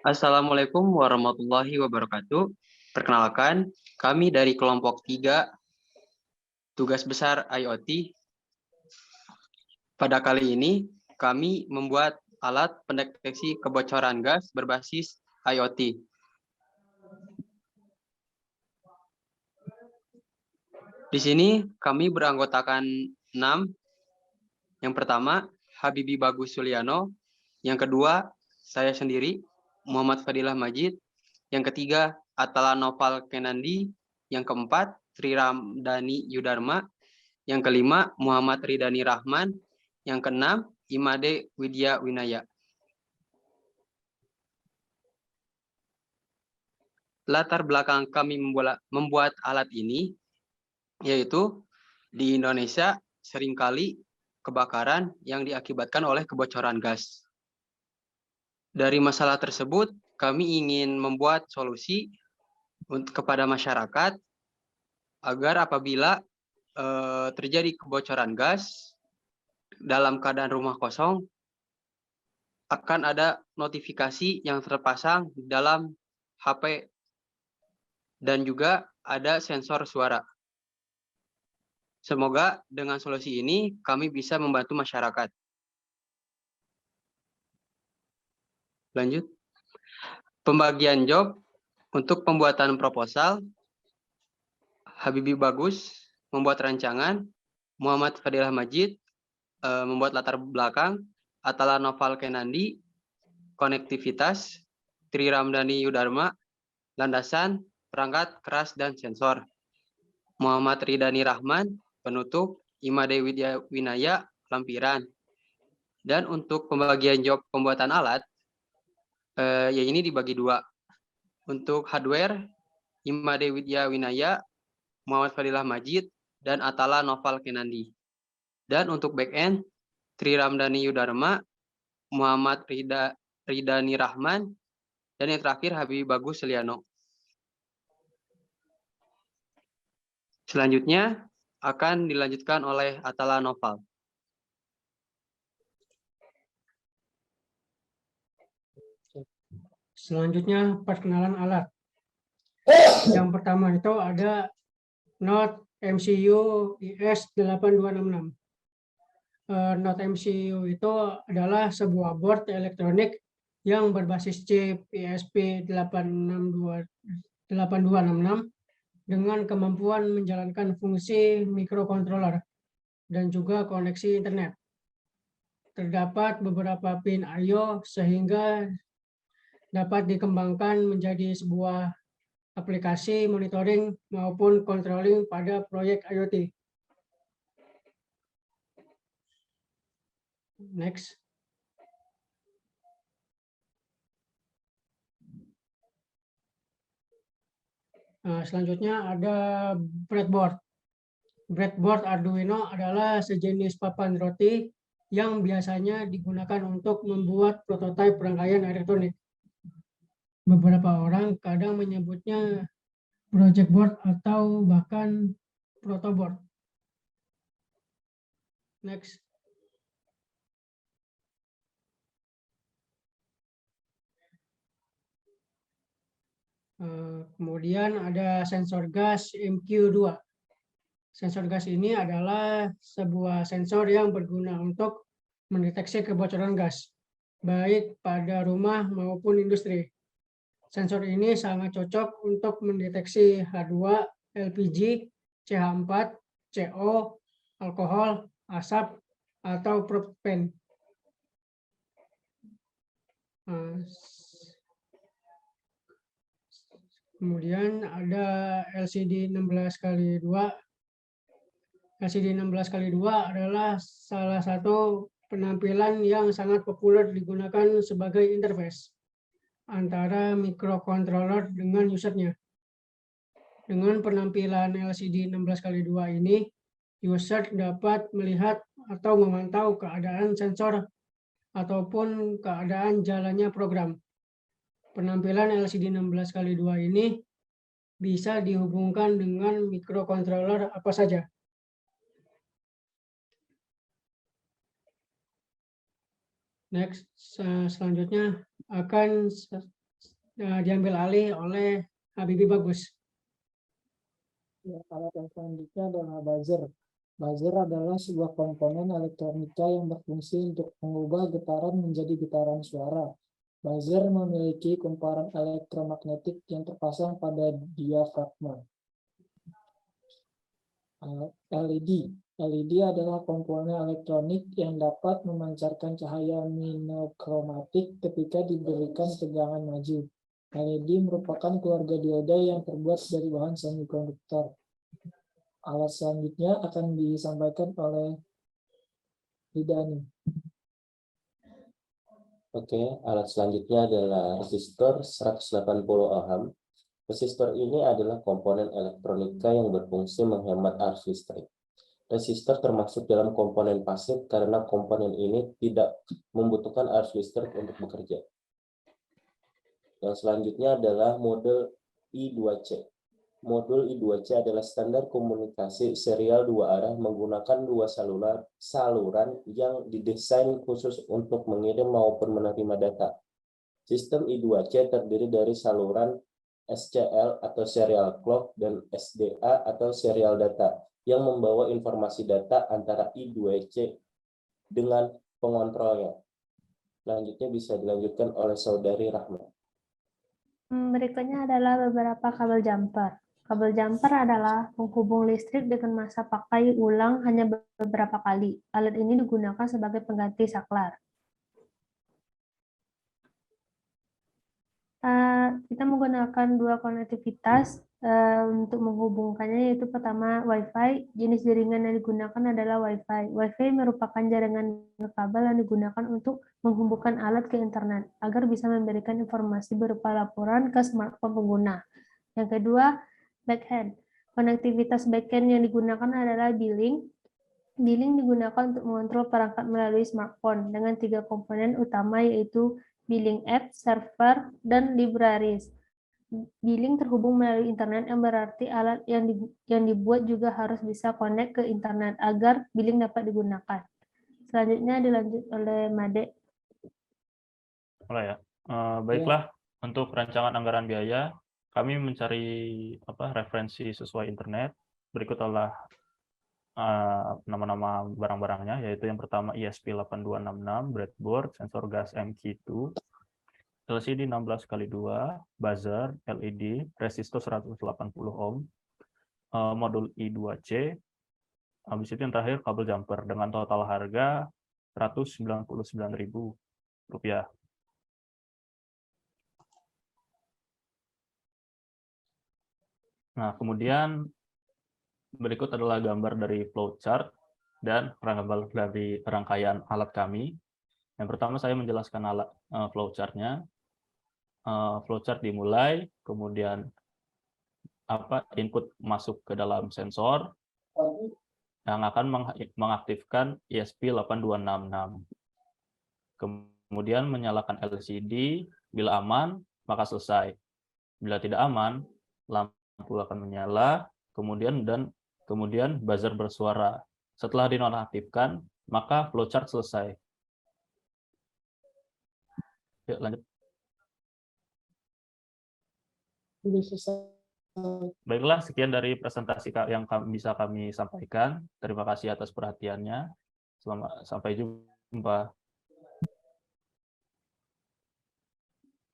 Assalamualaikum warahmatullahi wabarakatuh. Perkenalkan, kami dari kelompok 3 tugas besar IoT. Pada kali ini, kami membuat alat pendeteksi kebocoran gas berbasis IoT. Di sini kami beranggotakan 6. Yang pertama, Habibi Bagus Suliano. Yang kedua, saya sendiri, Muhammad Fadilah Majid. Yang ketiga, Atala Noval Kenandi. Yang keempat, Tri Ramdhani Yudarma. Yang kelima, Muhammad Ridani Rahman. Yang keenam, Imade Widya Winaya. Latar belakang kami membuat alat ini, yaitu di Indonesia seringkali kebakaran yang diakibatkan oleh kebocoran gas. Dari masalah tersebut, kami ingin membuat solusi kepada masyarakat agar apabila terjadi kebocoran gas dalam keadaan rumah kosong, akan ada notifikasi yang terpasang di dalam HP dan juga ada sensor suara. Semoga dengan solusi ini kami bisa membantu masyarakat. Lanjut. Pembagian job untuk pembuatan proposal, Habibi Bagus membuat rancangan, Muhammad Fadilah Majid membuat latar belakang, Atala Noval Kenandi konektivitas, Tri Ramdhani Yudarma landasan, perangkat keras dan sensor, Muhammad Ridani Rahman penutup, Imade Widya Winaya lampiran. Dan untuk pembagian job pembuatan alat, ya ini dibagi 2. Untuk hardware, Imade Widya Winaya, Muhammad Fadilah Majid, dan Atala Noval Kenandi. Dan untuk back-end, Tri Ramdhani Yudarma, Muhammad Ridani Rahman, dan yang terakhir Habib Bagus Suliano. Selanjutnya akan dilanjutkan oleh Atala Noval. Selanjutnya perkenalan alat. Yang pertama itu ada Note MCU IS8266. Note MCU itu adalah sebuah board elektronik yang berbasis chip ESP8266 dengan kemampuan menjalankan fungsi microcontroller dan juga koneksi internet. Terdapat beberapa pin I/O sehingga dapat dikembangkan menjadi sebuah aplikasi monitoring maupun controlling pada proyek IoT. Next. Selanjutnya ada breadboard. Breadboard Arduino adalah sejenis papan roti yang biasanya digunakan untuk membuat prototipe rangkaian elektronik. Beberapa orang kadang menyebutnya project board atau bahkan protoboard. Next. Kemudian ada sensor gas MQ2. Sensor gas ini adalah sebuah sensor yang berguna untuk mendeteksi kebocoran gas, baik pada rumah maupun industri. Sensor ini sangat cocok untuk mendeteksi H2, LPG, CH4, CO, alkohol, asap, atau propen. Kemudian ada LCD 16x2. LCD 16x2 adalah salah satu penampilan yang sangat populer digunakan sebagai interface antara microcontroller dengan usernya. Dengan penampilan LCD 16x2 ini, user dapat melihat atau memantau keadaan sensor ataupun keadaan jalannya program. Penampilan LCD 16x2 ini bisa dihubungkan dengan microcontroller apa saja. Next, selanjutnya akan diambil alih oleh Habibie Bagus. Ya, alat yang selanjutnya adalah buzzer. Buzzer adalah sebuah komponen elektronika yang berfungsi untuk mengubah getaran menjadi getaran suara. Buzzer memiliki kumparan elektromagnetik yang terpasang pada diafragma. LED. LED adalah komponen elektronik yang dapat memancarkan cahaya monokromatik ketika diberikan tegangan maju. LED merupakan keluarga dioda yang terbuat dari bahan semikonduktor. Alat selanjutnya akan disampaikan oleh Ridani. Oke, alat selanjutnya adalah resistor 180 ohm. Resistor ini adalah komponen elektronika yang berfungsi menghemat arus listrik. Resistor termasuk dalam komponen pasif karena komponen ini tidak membutuhkan arus listrik untuk bekerja. Yang selanjutnya adalah modul I2C. Modul I2C adalah standar komunikasi serial dua arah menggunakan dua saluran yang didesain khusus untuk mengirim maupun menerima data. Sistem I2C terdiri dari saluran SCL atau serial clock dan SDA atau serial data yang membawa informasi data antara I2C dengan pengontrolnya. Selanjutnya bisa dilanjutkan oleh Saudari Rahma. Berikutnya adalah beberapa kabel jumper. Kabel jumper adalah penghubung listrik dengan masa pakai ulang hanya beberapa kali. Alat ini digunakan sebagai pengganti saklar. Kita menggunakan dua konektivitas untuk menghubungkannya, yaitu pertama Wi-Fi. Jenis jaringan yang digunakan adalah Wi-Fi. Wi-Fi merupakan jaringan kabel yang digunakan untuk menghubungkan alat ke internet agar bisa memberikan informasi berupa laporan ke smartphone pengguna. Yang kedua, backend. Konektivitas backend yang digunakan adalah billing. Billing digunakan untuk mengontrol perangkat melalui smartphone dengan tiga komponen utama, yaitu billing app, server, dan libraries. Billing terhubung melalui internet yang berarti alat yang dibuat juga harus bisa connect ke internet agar billing dapat digunakan. Selanjutnya dilanjut oleh Made. Mulai ya. Baiklah, untuk rancangan anggaran biaya, kami mencari referensi sesuai internet. Berikut adalah nama-nama barang-barangnya, yaitu yang pertama ESP8266, breadboard, sensor gas MQ2, LCD 16x2, buzzer, LED, resistor 180 ohm, modul I2C, habis itu yang terakhir kabel jumper dengan total harga Rp199.000. Nah, kemudian berikut adalah gambar dari flowchart dan gambar dari rangkaian alat kami. Yang pertama saya menjelaskan alat flowchart-nya. Flowchart dimulai, kemudian input masuk ke dalam sensor yang akan mengaktifkan ESP8266. Kemudian menyalakan LCD, bila aman maka selesai. Bila tidak aman, lampu akan menyala, kemudian buzzer bersuara. Setelah dinonaktifkan, maka flowchart selesai. Yuk lanjut. Baiklah, sekian dari presentasi yang bisa kami sampaikan. Terima kasih atas perhatiannya. Sampai jumpa.